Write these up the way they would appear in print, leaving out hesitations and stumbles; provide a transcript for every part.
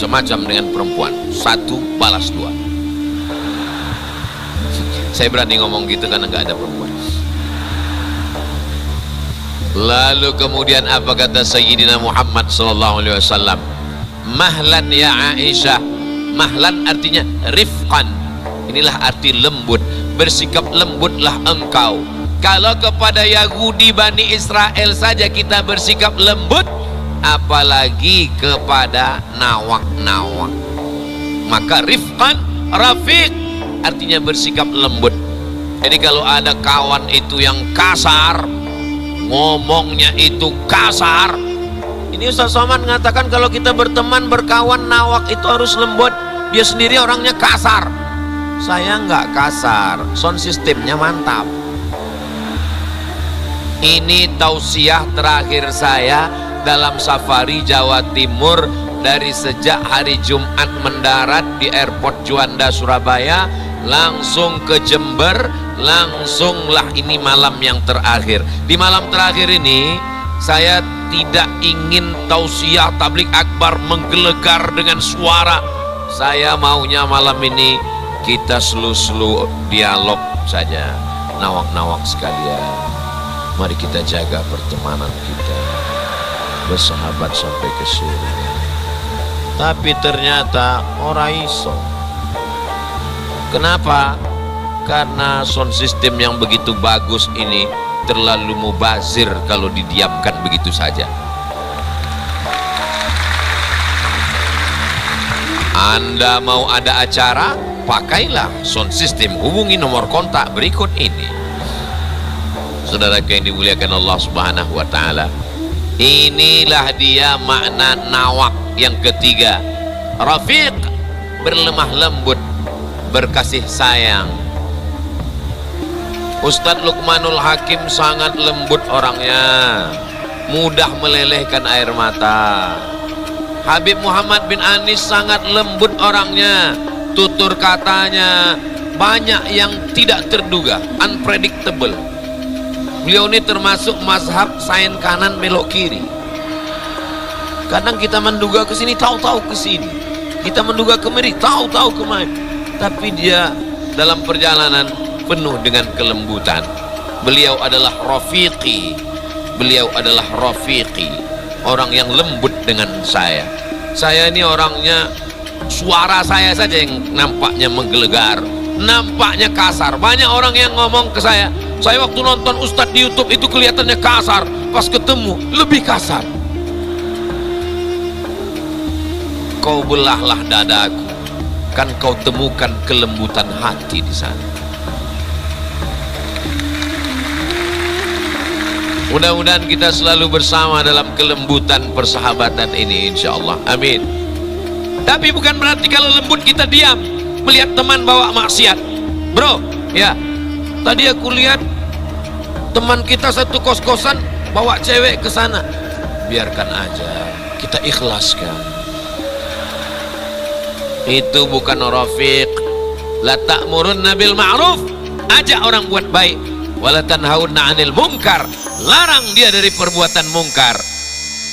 macam-macam dengan perempuan. Satu balas dua. Saya berani ngomong gitu karena nggak ada perempuan. Lalu kemudian apa kata Sayyidina Muhammad sallallahu alaihi wasallam? Mahlan ya Aisyah. Mahlan artinya rifqan. Inilah arti lembut. Bersikap lembutlah engkau. Kalau kepada Yahudi Bani Israel saja kita bersikap lembut, apalagi kepada nawak-nawak. Maka rifqan, rafiq artinya bersikap lembut. Jadi kalau ada kawan itu yang kasar, ngomongnya itu kasar, ini Ustaz Somad mengatakan kalau kita berteman berkawan nawak itu harus lembut. Dia sendiri orangnya kasar. Saya nggak kasar, sound systemnya mantap. Ini tausiah terakhir saya dalam safari Jawa Timur dari sejak hari Jumat mendarat di airport Juanda Surabaya langsung ke Jember, langsunglah ini malam yang terakhir. Di malam terakhir ini saya tidak ingin tausiah tablik akbar menggelegar dengan suara. Saya maunya malam ini kita slow-slow dialog saja. Nawak-nawak sekalian, mari kita jaga pertemanan kita, bersahabat sampai ke surga. Tapi ternyata orang iso. Kenapa? Karena sound system yang begitu bagus ini terlalu mubazir kalau didiamkan begitu saja. Anda mau ada acara, pakailah sound system. Hubungi nomor kontak berikut ini. Saudara yang dimuliakan Allah Subhanahu wa taala. Inilah dia makna nawak yang ketiga. Rafiq, berlemah lembut, berkasih sayang. Ustadz Luqmanul Hakim sangat lembut orangnya, mudah melelehkan air mata. Habib Muhammad bin Anis sangat lembut orangnya, tutur katanya banyak yang tidak terduga, unpredictable. Beliau ini termasuk mazhab sain kanan belok kiri. Kadang kita menduga ke sini, tahu-tahu ke sini. Kita menduga kemari, tahu-tahu kemari. Tapi dia dalam perjalanan penuh dengan kelembutan. Beliau adalah rafiqi. Beliau adalah rafiqi, orang yang lembut dengan saya. Saya ini orangnya, suara saya saja yang nampaknya menggelegar, nampaknya kasar. Banyak orang yang ngomong ke saya waktu nonton Ustadz di YouTube itu kelihatannya kasar, pas ketemu lebih kasar. Kau belahlah dadaku, kan kau temukan kelembutan hati di sana. Mudah-mudahan kita selalu bersama dalam kelembutan persahabatan ini, insya Allah. Amin. Tapi bukan berarti kalau lembut kita diam melihat teman bawa maksiat. Bro, ya, tadi aku lihat teman kita satu kos-kosan bawa cewek ke sana. Biarkan aja, kita ikhlaskan. Itu bukan rafiq. La ta'murunna bil ma'ruf, ajak orang buat baik. Wala tanhauna 'anil munkar, larang dia dari perbuatan mungkar.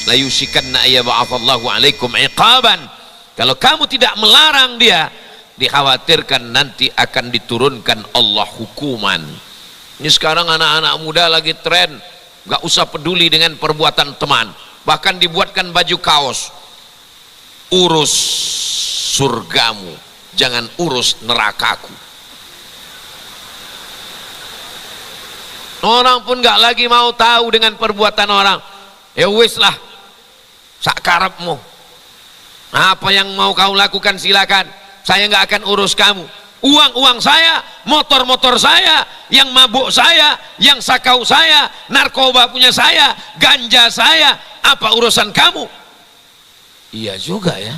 La yusikanna ayyab'atsallahu 'alaikum iqaban. Kalau kamu tidak melarang dia, dikhawatirkan nanti akan diturunkan Allah hukuman. Ini sekarang anak-anak muda lagi tren, gak usah peduli dengan perbuatan teman, bahkan dibuatkan baju kaos, urus surgamu, jangan urus nerakaku. Orang pun gak lagi mau tahu dengan perbuatan orang. Ya wis lah, sakarepmu, apa yang mau kau lakukan silakan, saya gak akan urus kamu. Uang-uang saya, motor-motor saya, yang mabuk saya, yang sakau saya, narkoba punya saya, ganja saya, apa urusan kamu? Iya juga ya.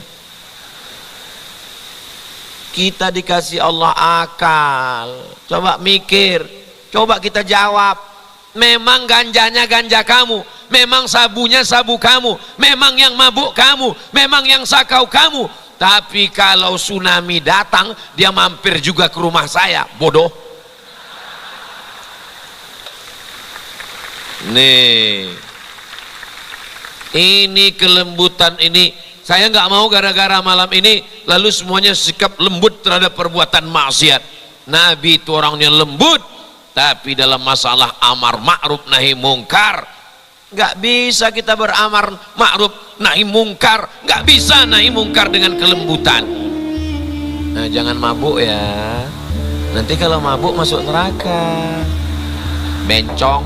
Kita dikasih Allah akal, coba mikir, coba kita jawab. Memang ganjanya ganja kamu, memang sabunya sabu kamu, memang yang mabuk kamu, memang yang sakau kamu. Tapi kalau tsunami datang, dia mampir juga ke rumah saya, bodoh. Nih, ini kelembutan ini Saya nggak mau gara-gara malam ini lalu semuanya sikap lembut terhadap perbuatan maksiat. Nabi itu orangnya lembut, tapi dalam masalah amar ma'ruf nahi mungkar nggak bisa kita beramar ma'ruf nahi mungkar, nggak bisa nahi mungkar dengan kelembutan. Nah, jangan mabuk ya, nanti kalau mabuk masuk neraka. Bencong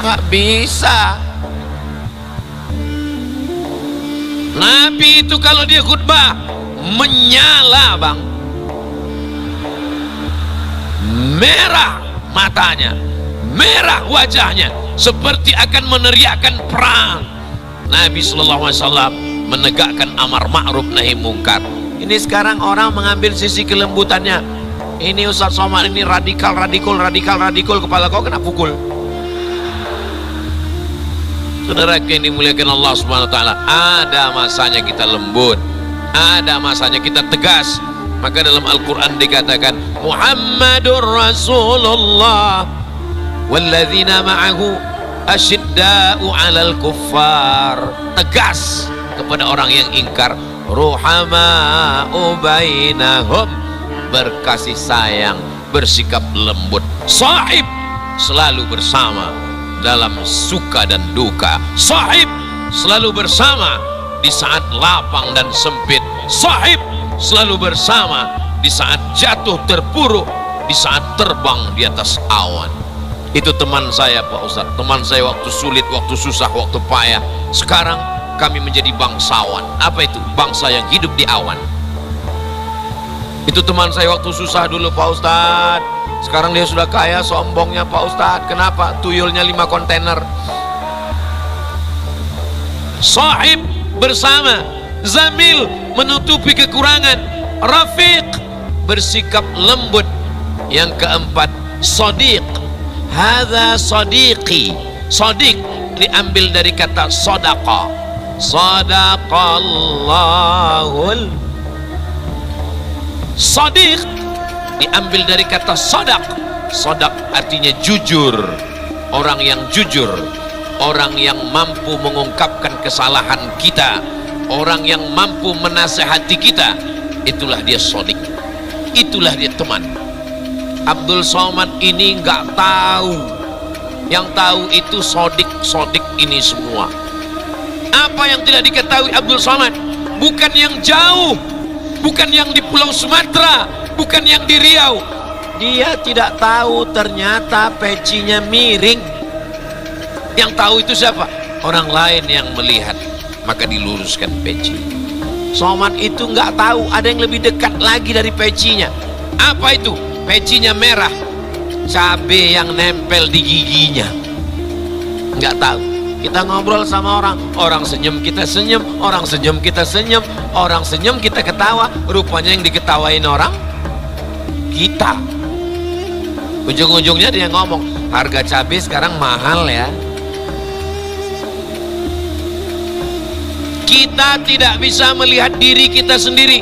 nggak bisa. Nabi itu kalau dia khutbah menyala bang, merah matanya, merah wajahnya, seperti akan meneriakkan perang. Nabi SAW menegakkan amar ma'ruf nahi mungkar. Ini sekarang orang mengambil sisi kelembutannya. Ini Ustaz Somad ini radikal, kepala kau kena pukul. Saudara yang dimuliakan Allah Subhanahu wa taala, ada masanya kita lembut, ada masanya kita tegas. Maka dalam Al-Qur'an dikatakan Muhammadur Rasulullah walladzina ma'ahu asyidda'u 'alal kuffar. Tegas kepada orang yang ingkar, ruhama'u bainahum, berkasih sayang, bersikap lembut. Sahib, selalu bersama dalam suka dan duka. Sahib, selalu bersama di saat lapang dan sempit. Sahib, selalu bersama di saat jatuh terpuruk, di saat terbang di atas awan. Itu teman saya Pak Ustadz, teman saya waktu sulit, waktu susah, waktu payah. Sekarang kami menjadi bangsawan. Apa itu? Bangsa yang hidup di awan. Itu teman saya waktu susah dulu Pak Ustadz. Sekarang dia sudah kaya, sombongnya Pak Ustadz. Kenapa? Tuyulnya 5 kontainer. Sahib, bersama. Zamil, menutupi kekurangan. Rafiq, bersikap lembut. Yang keempat, sadiq. Hadza sadiqi. Sadiq diambil dari kata sadaqa. Sadaqallahul. Sadiq diambil dari kata sodak. Sodak artinya jujur. Orang yang jujur, orang yang mampu mengungkapkan kesalahan kita, orang yang mampu menasehati kita, itulah dia sodik, itulah dia teman. Abdul Somad ini nggak tahu, yang tahu itu sodik ini semua. Apa yang tidak diketahui Abdul Somad? Bukan yang jauh, bukan yang di Pulau Sumatera, bukan yang di Riau. Dia tidak tahu ternyata pecinya miring. Yang tahu itu siapa? Orang lain yang melihat, maka diluruskan peci. Somad itu nggak tahu ada yang lebih dekat lagi dari pecinya. Apa itu? Pecinya merah, cabai yang nempel di giginya. Nggak tahu. Kita ngobrol sama orang, orang senyum kita senyum, orang senyum kita senyum, orang senyum kita ketawa. Rupanya yang diketawain orang kita. Ujung-ujungnya dia ngomong, harga cabai sekarang mahal ya. Kita tidak bisa melihat diri kita sendiri.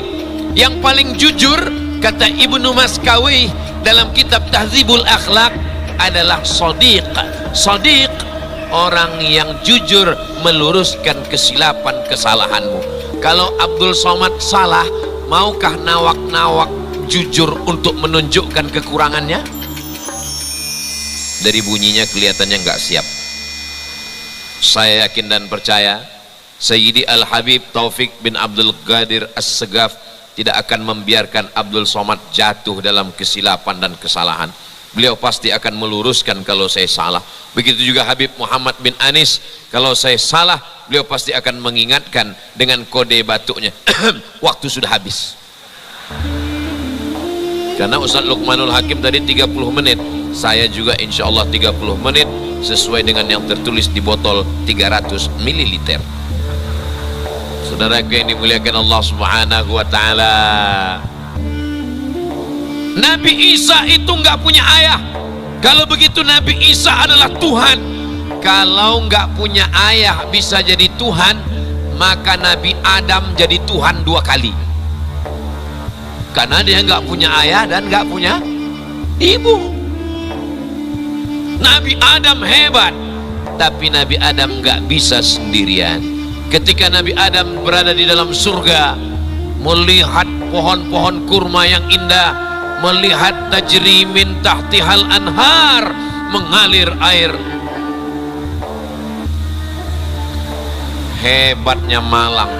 Yang paling jujur, kata Ibnu Maskawi dalam kitab Tahdzibul Akhlaq, adalah sadiq. Sadiq, orang yang jujur meluruskan kesilapan kesalahanmu. Kalau Abdul Somad salah, maukah nawak-nawak jujur untuk menunjukkan kekurangannya? Dari bunyinya kelihatannya nggak siap. Saya yakin dan percaya Sayyidi Al-Habib Taufik bin Abdul Qadir As-Segaf tidak akan membiarkan Abdul Somad jatuh dalam kesilapan dan kesalahan. Beliau pasti akan meluruskan kalau saya salah. Begitu juga Habib Muhammad bin Anis, kalau saya salah beliau pasti akan mengingatkan dengan kode batuknya. Waktu sudah habis. Karena Ustaz Luqmanul Hakim tadi 30 menit, saya juga insya Allah 30 menit sesuai dengan yang tertulis di botol 300 ml. Saudara yang dimuliakan Allah Subhanahu wa taala, Nabi Isa itu nggak punya ayah. Kalau begitu Nabi Isa adalah Tuhan. Kalau nggak punya ayah bisa jadi Tuhan, maka Nabi Adam jadi Tuhan 2 kali. Karena dia nggak punya ayah dan nggak punya ibu. Nabi Adam hebat, tapi Nabi Adam nggak bisa sendirian. Ketika Nabi Adam berada di dalam surga, melihat pohon-pohon kurma yang indah, melihat tajri min tahtihal anhar, mengalir air. Hebatnya Malang,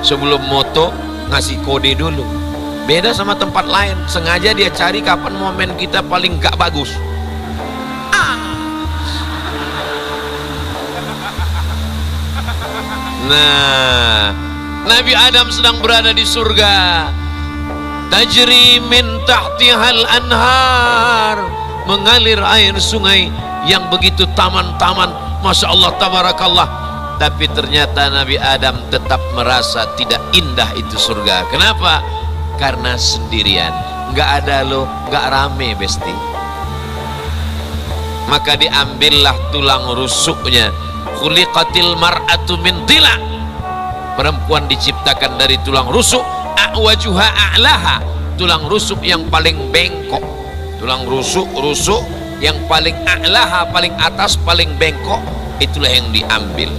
sebelum moto ngasih kode dulu. Beda sama tempat lain, sengaja dia cari kapan momen kita paling gak bagus. Nah, Nabi Adam sedang berada di surga. Tajri min tahtihal anhar, mengalir air sungai yang begitu taman-taman, Masya Allah, tabarakallah. Tapi ternyata Nabi Adam tetap merasa tidak indah itu surga. Kenapa? Karena sendirian, nggak ada lo, nggak rame, besti. Maka diambillah tulang rusuknya. Khuliqatil mar'atu min dila, perempuan diciptakan dari tulang rusuk. A'wajuha a'laha, tulang rusuk yang paling bengkok. Tulang rusuk yang paling a'laha, paling atas, paling bengkok, itulah yang diambil.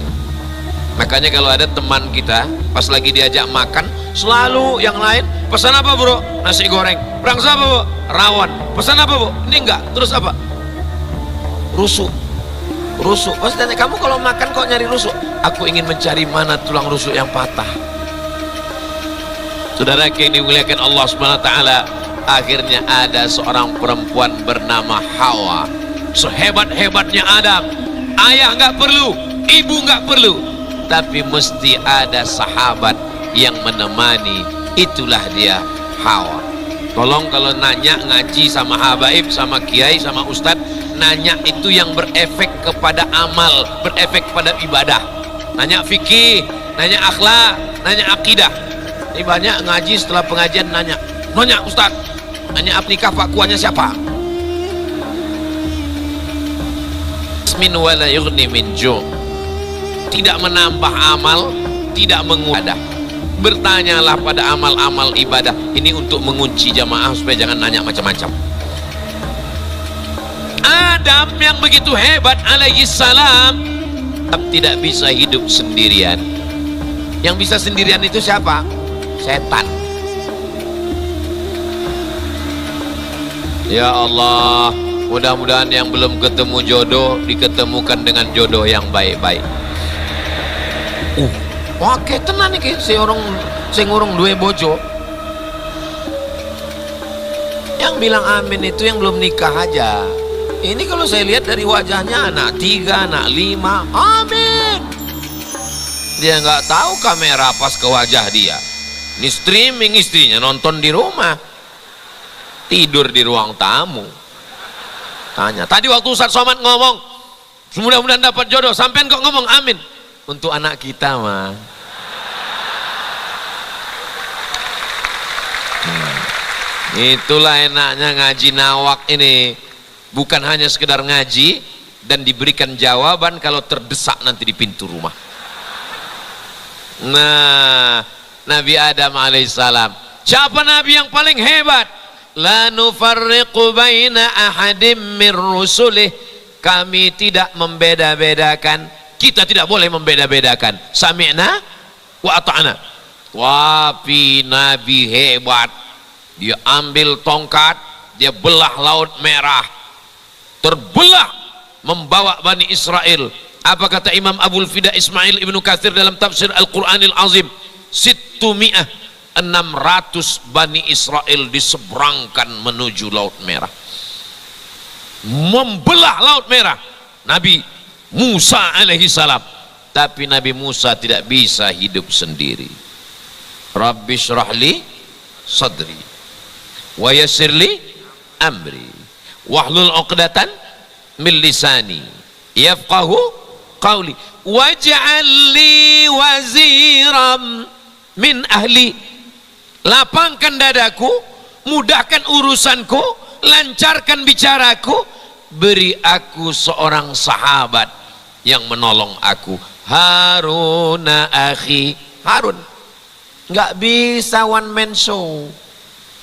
Makanya kalau ada teman kita pas lagi diajak makan, selalu yang lain pesan apa bro? Nasi goreng. Perang siapa bu? Rawon. Pesan apa bu? Ini enggak. Terus apa? Rusuk. Pas tanya, kamu kalau makan kok nyari rusuk? Aku ingin mencari mana tulang rusuk yang patah. Saudara yang dimuliakan Allah Subhanahu wa taala, akhirnya ada seorang perempuan bernama Hawa. Sehebat-hebatnya Adam, ayah nggak perlu, ibu nggak perlu, tapi mesti ada sahabat yang menemani. Itulah dia Hawa. Tolong kalau nanya ngaji sama habaib, sama kiai, sama ustadz, nanya itu yang berefek kepada amal, berefek pada ibadah. Nanya fikih, nanya akhlak, nanya akidah. Ini banyak ngaji setelah pengajian nanya ustadz, nanya nikah pak kuahnya siapa? Min wala yughni min ju', tidak menambah amal, tidak menguadah. Bertanyalah pada amal-amal ibadah ini untuk mengunci jamaah supaya jangan nanya macam-macam. Adam yang begitu hebat alaihi salam tidak bisa hidup sendirian. Yang bisa sendirian itu siapa? Setan. Ya Allah, mudah-mudahan yang belum ketemu jodoh diketemukan dengan jodoh yang baik-baik. Oke, tenan iki sing urung duwe bojo. Yang bilang amin itu yang belum nikah aja. Ini kalau saya lihat dari wajahnya anak 3, anak 5, amin. Dia nggak tahu kamera pas ke wajah dia. Ini streaming, istrinya nonton di rumah, tidur di ruang tamu. Tanya, tadi waktu Ustaz Somad ngomong, mudah-mudahan dapat jodoh, sampean kok ngomong amin? Untuk anak kita mah. Itulah enaknya ngaji nawak ini. Bukan hanya sekedar ngaji dan diberikan jawaban kalau terdesak nanti di pintu rumah. Nah, Nabi Adam alaihissalam, siapa Nabi yang paling hebat? La nufarriqu baina ahadim min rusulih, kami tidak membeda-bedakan, kita tidak boleh membeda-bedakan. Sami'na wa ata'na. Tapi Nabi hebat, dia ambil tongkat, dia belah Laut Merah, terbelah, membawa Bani Israel. Apa kata Imam Abul Fida Ismail Ibnu Katsir dalam tafsir Al-Quranil Azim? 600 Bani Israel diseberangkan menuju Laut Merah, membelah Laut Merah. Nabi Musa alaihi salam, tapi Nabi Musa tidak bisa hidup sendiri. Rabbi syrahli sadri wa yassirli amri wahlul 'uqdatan min lisani yafqahu qawli waj'al li waziram min ahli, lapangkan dadaku, mudahkan urusanku, lancarkan bicaraku, beri aku seorang sahabat yang menolong aku. Haruna akhi, Harun. Nggak bisa one man show,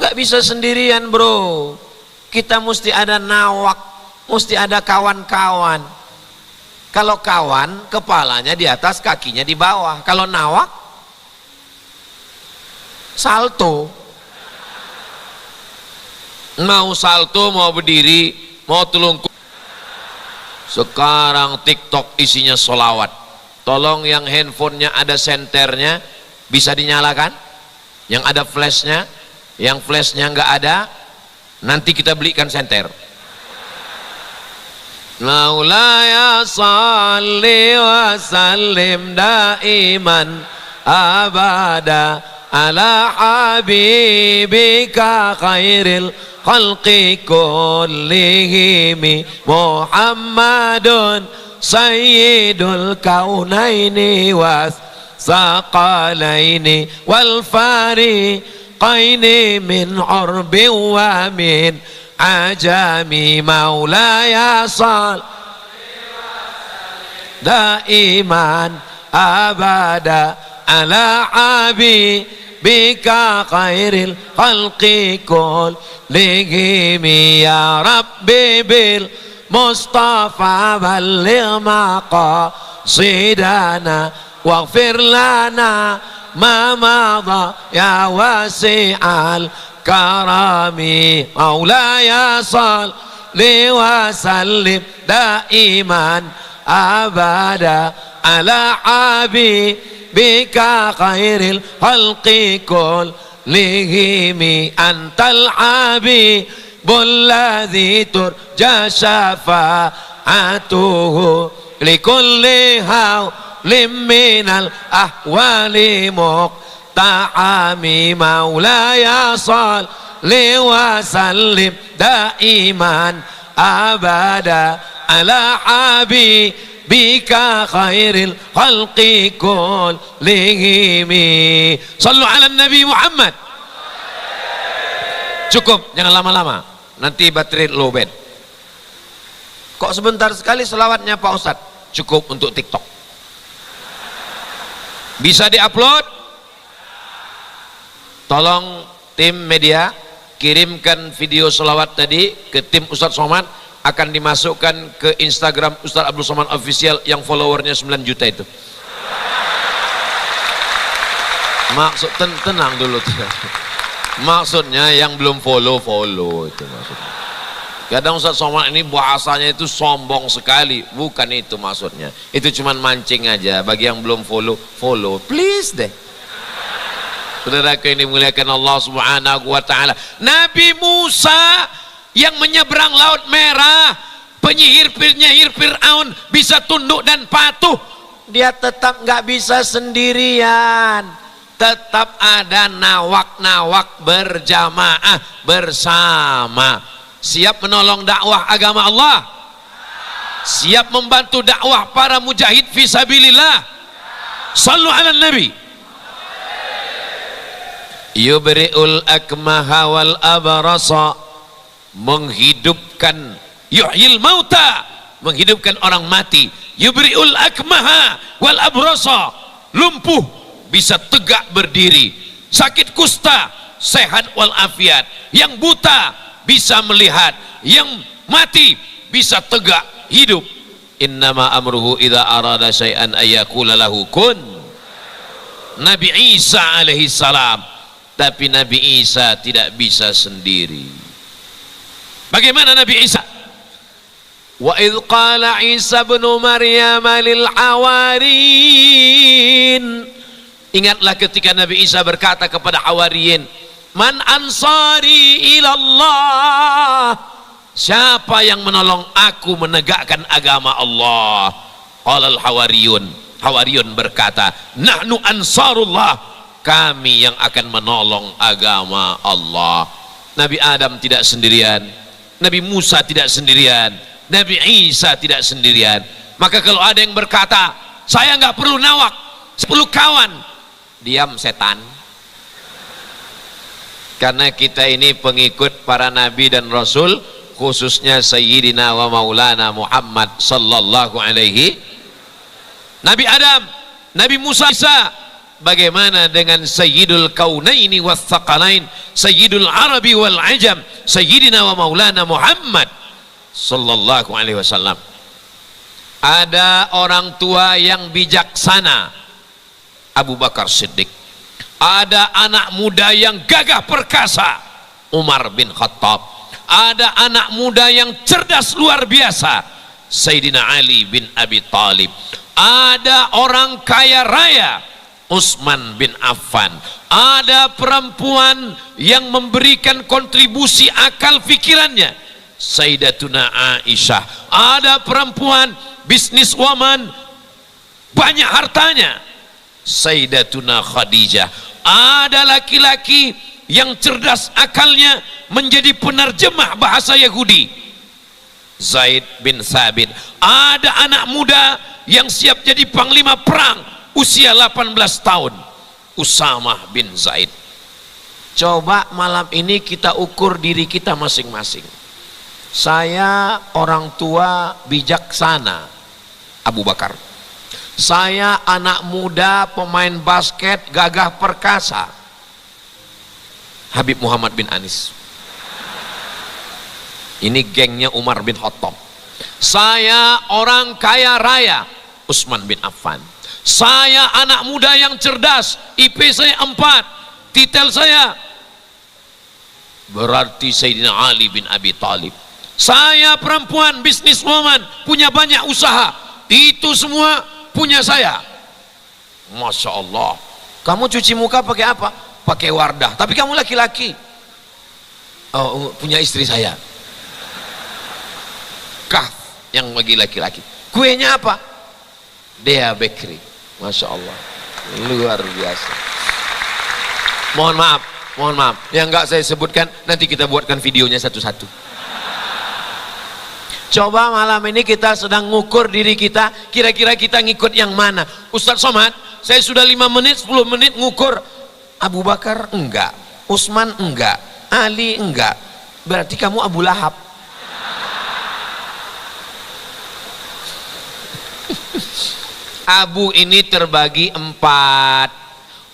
nggak bisa sendirian bro. Kita mesti ada nawak, mesti ada kawan-kawan. Kalau kawan, kepalanya di atas, kakinya di bawah. Kalau nawak, salto. Mau salto, mau berdiri, mau telungkup. Sekarang TikTok isinya solawat. Tolong yang handphonenya ada senternya, bisa dinyalakan. Yang ada flashnya, yang flashnya nggak ada, nanti kita belikan senter. Maulaya salli wa sallim daiman abada ala habibika khairil khalqi kullihim Muhammadun sayyidul kaunaini was saqalaini wal fariqaini min urbi wa min ajami maulaya sal daiman abada ala habibika khairil khalqi kullihim ya rabbi bil mustafa balligh maqasidana waghfir lana ma madha ya wasi'al karami maulaya salli wa sallim daiman abada ala habibika khairil khalqi kullihim antal habibul ladzi turja syafa'atuhu likulli hawlim minal ahwali ta'ami maulaya salli wa sallim daiman abada ala habibika khairil khalqi kullihim. Sallu ala Nabi Muhammad. Cukup, jangan lama-lama, nanti baterai lowbat. Kok sebentar sekali selawatnya Pak Ustadz? Cukup untuk TikTok. Bisa diupload. Tolong tim media kirimkan video selawat tadi ke tim Ustadz Somad, akan dimasukkan ke Instagram Ustadz Abdul Somad Official yang followernya 9 juta itu. Maksud tenang dulu. Maksudnya yang belum follow itu maksudnya. Kadang Ustadz Somad ini bahasanya itu sombong sekali, bukan itu maksudnya. Itu cuman mancing aja. Bagi yang belum follow, please deh. Saudaraku yang dimuliakan Allah Subhanahu wa taala, Nabi Musa yang menyeberang Laut Merah, penyihir Fir'aun bisa tunduk dan patuh, dia tetap nggak bisa sendirian, tetap ada nawak-nawak berjamaah bersama, siap menolong dakwah agama Allah, siap membantu dakwah para mujahid fisabilillah. Sallu ala Nabi. Yubri'ul akmaha wal abrasa, menghidupkan, yuhyil mauta, menghidupkan orang mati. Yubri'ul akmaha wal abrasa, lumpuh bisa tegak berdiri, sakit kusta sehat wal afiat, yang buta bisa melihat, yang mati bisa tegak hidup. Innama amruhu idza arada syai'an ayyaqula lahu kun. Nabi Isa alaihi salam. Tapi Nabi Isa tidak bisa sendiri. Bagaimana Nabi Isa? Wa idh qala Isa ibn Maryam lil hawariyin, ingatlah ketika Nabi Isa berkata kepada hawariyin, man ansari ilallah, siapa yang menolong aku menegakkan agama Allah? Qala al hawariyun, hawariyun berkata, nahnu ansarullah, kami yang akan menolong agama Allah. Nabi Adam tidak sendirian, Nabi Musa tidak sendirian, Nabi Isa tidak sendirian. Maka kalau ada yang berkata, saya nggak perlu nawak, 10 kawan, diam setan. Karena kita ini pengikut para nabi dan rasul, khususnya Sayyidina wa Maulana Muhammad sallallahu alaihi. Nabi Adam, Nabi Musa, Isa. Bagaimana dengan Sayyidul Kaunaini was Thaqalain, Sayyidul Arabi wal Ajam, Sayyidina wa Maulana Muhammad sallallahu alaihi wasallam. Ada orang tua yang bijaksana, Abu Bakar Siddiq. Ada anak muda yang gagah perkasa, Umar bin Khattab. Ada anak muda yang cerdas luar biasa, Sayyidina Ali bin Abi Thalib. Ada orang kaya raya, Utsman bin Affan. Ada perempuan yang memberikan kontribusi akal fikirannya, Sayyidatuna Aisyah. Ada perempuan bisniswoman, banyak hartanya, Sayyidatuna Khadijah. Ada laki-laki yang cerdas akalnya menjadi penerjemah bahasa Yahudi, Zaid bin Thabit. Ada anak muda yang siap jadi panglima perang usia 18 tahun, Usamah bin Zaid. Coba malam ini kita ukur diri kita masing-masing. Saya orang tua bijaksana, Abu Bakar. Saya anak muda pemain basket gagah perkasa, Habib Muhammad bin Anis. Ini gengnya Umar bin Khattab. Saya orang kaya raya, Utsman bin Affan. Saya anak muda yang cerdas, IP saya 4, titel saya berarti Sayyidina Ali bin Abi Thalib. Saya perempuan bisniswoman, punya banyak usaha, itu semua punya saya. Masya Allah. Kamu cuci muka pakai apa? Pakai Wardah. Tapi kamu laki-laki. Oh, punya istri saya, Kaf, yang bagi laki-laki. Kuenya apa? Dea Bakery. Masya Allah, luar biasa. Mohon maaf, yang enggak saya sebutkan nanti kita buatkan videonya satu-satu. Coba malam ini kita sedang ngukur diri kita, kira-kira kita ngikut yang mana? Ustadz Somad, saya sudah 5 menit, 10 menit ngukur. Abu Bakar enggak, Utsman enggak, Ali enggak. Berarti kamu Abu Lahab. Abu ini terbagi 4.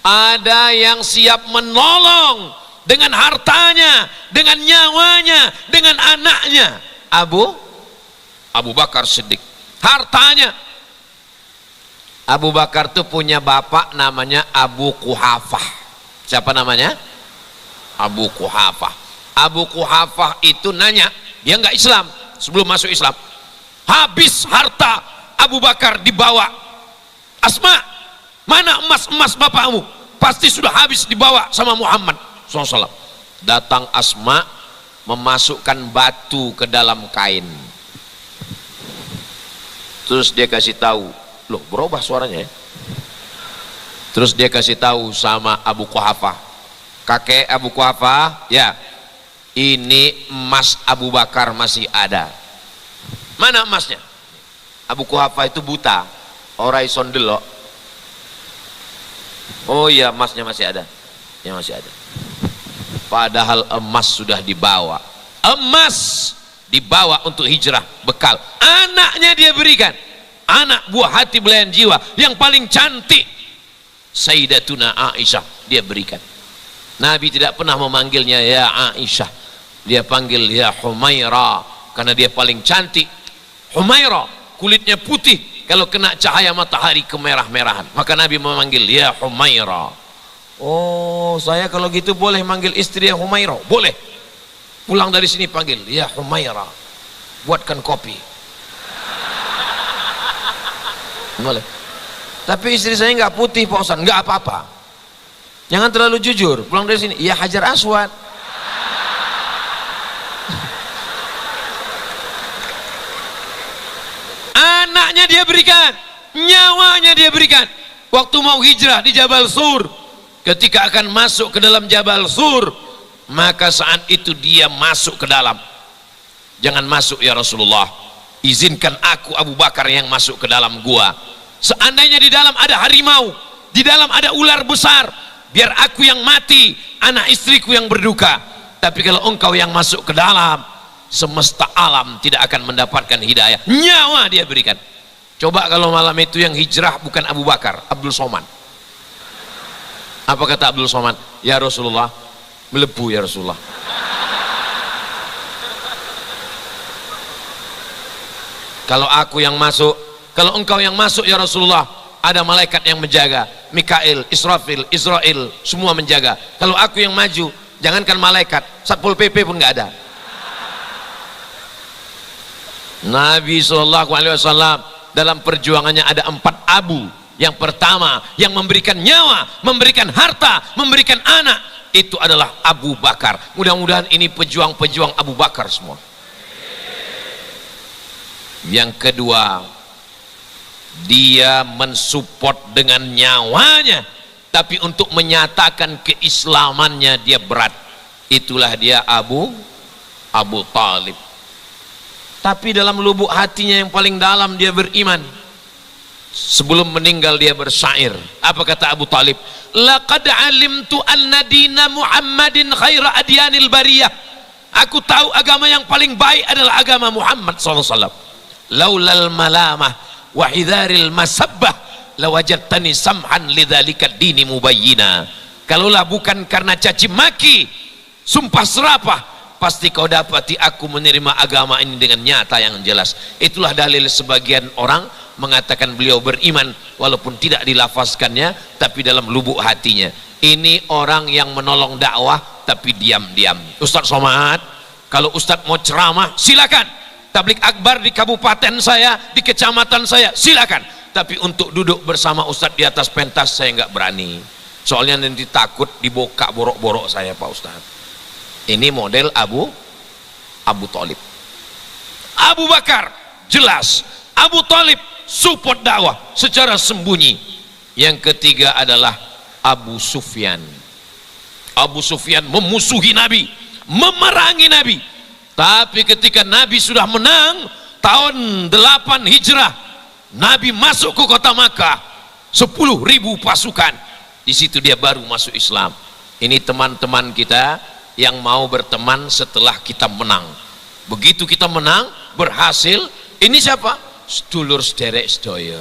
Ada yang siap menolong dengan hartanya, dengan nyawanya, dengan anaknya. Abu Bakar Siddiq. Hartanya, Abu Bakar tuh punya bapak namanya Abu Quhafah. Siapa namanya? Abu Quhafah. Abu Quhafah itu nanya, dia nggak Islam, sebelum masuk Islam. Habis harta Abu Bakar dibawa. Asma, mana emas bapakmu? Pasti sudah habis dibawa sama Muhammad SAW. Datang Asma memasukkan batu ke dalam kain. Terus dia kasih tahu, loh berubah suaranya ya. Terus dia kasih tahu sama Abu Quhafah, kakek Abu Quhafah, ya ini emas Abu Bakar masih ada. Mana emasnya? Abu Quhafah itu buta, orang ison delok. Oh iya, emasnya masih ada. Ya masih ada. Padahal emas sudah dibawa. Emas dibawa untuk hijrah, bekal. Anaknya dia berikan, anak buah hati belayan jiwa yang paling cantik, Sayyidatuna Aisyah, dia berikan. Nabi tidak pernah memanggilnya ya Aisyah, dia panggil ya Humaira, karena dia paling cantik. Humaira, kulitnya putih, kalau kena cahaya matahari kemerah-merahan, maka Nabi memanggil ya Humaira. Oh, saya kalau gitu boleh manggil istri ya Humaira? Boleh. Pulang dari sini panggil ya Humaira, buatkan kopi. Boleh. Tapi istri saya nggak putih Pak Ustaz. Nggak apa-apa, jangan terlalu jujur. Pulang dari sini ya Hajar Aswad. Anaknya dia berikan, nyawanya dia berikan. Waktu mau hijrah di Jabal Sur, ketika akan masuk ke dalam Jabal Sur, maka saat itu dia masuk ke dalam. Jangan masuk ya Rasulullah, izinkan aku Abu Bakar yang masuk ke dalam gua. Seandainya di dalam ada harimau, di dalam ada ular besar, biar aku yang mati, anak istriku yang berduka. Tapi kalau engkau yang masuk ke dalam, semesta alam tidak akan mendapatkan hidayah. Nyawa dia berikan. Coba kalau malam itu yang hijrah bukan Abu Bakar, Abdul Somad. Apa kata Abdul Somad? Ya Rasulullah, melebu ya Rasulullah. Kalau aku yang masuk, Kalau engkau yang masuk ya Rasulullah, ada malaikat yang menjaga, Mikail, Israfil, Israel, semua menjaga. Kalau aku yang maju, jangankan malaikat, Satpol PP pun nggak ada. Nabi SAW dalam perjuangannya ada 4 abu. Yang pertama, yang memberikan nyawa, memberikan harta, memberikan anak, itu adalah Abu Bakar. Mudah-mudahan ini pejuang-pejuang Abu Bakar semua. Yang kedua, dia mensupport dengan nyawanya, tapi untuk menyatakan keislamannya dia berat. Itulah dia Abu Talib. Tapi dalam lubuk hatinya yang paling dalam dia beriman. Sebelum meninggal dia bersyair. Apa kata Abu Talib? Laqad alimtu anna dina Muhammadin khaira adyanil bariyah. Aku tahu agama yang paling baik adalah agama Muhammad SAW. Laulal malamah wa hidharil masabbah lawajadtani samhan lidzalika dini mubayyina. Kalaulah bukan karena caci maki, sumpah serapah, pasti kau dapati aku menerima agama ini dengan nyata yang jelas. Itulah dalil sebagian orang mengatakan beliau beriman walaupun tidak dilafazkannya, tapi dalam lubuk hatinya. Ini orang yang menolong dakwah tapi diam-diam. Ustadz Somad, kalau Ustadz mau ceramah silakan, tablik akbar di kabupaten saya, di kecamatan saya silakan, tapi untuk duduk bersama Ustadz di atas pentas saya nggak berani, soalnya nanti takut dibokak borok-borok saya Pak Ustadz. Ini model Abu Talib. Abu Bakar jelas, Abu Talib support dakwah secara sembunyi. Yang ketiga adalah Abu Sufyan. Abu Sufyan memusuhi Nabi, memerangi Nabi. Tapi ketika Nabi sudah menang tahun 8 Hijrah, Nabi masuk ke kota Makkah, 10.000 pasukan. Di situ dia baru masuk Islam. Ini teman-teman kita yang mau berteman setelah kita menang. Begitu kita menang, berhasil, ini siapa? Sedulur sederek sedaya.